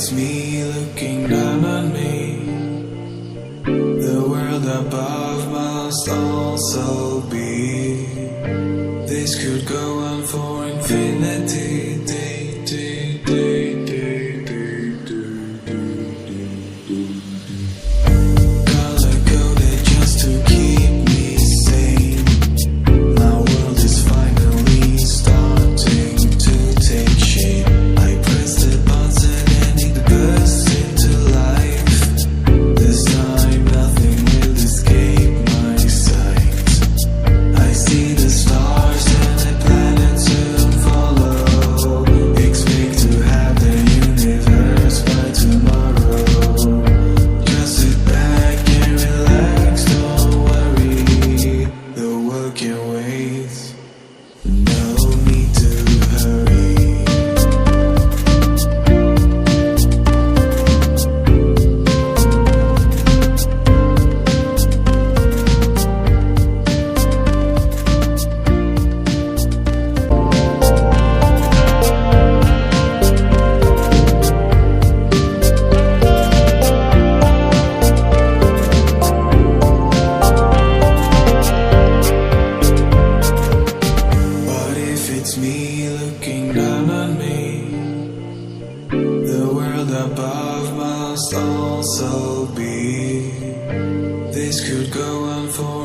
it's me looking down on me, the world above must also be. This could go on for infinity. Color coded just to keep me sane. My world is finally starting to take shape. I press the button and it bursts into life. This time nothing will escape my sight. I see the stars and the planets soon follow. Expect to have the universe by tomorrow. Just sit back and relax, don't worry. The world can wait, no need to hurry. But if it's me looking down on me, the world above must also be. This could go on for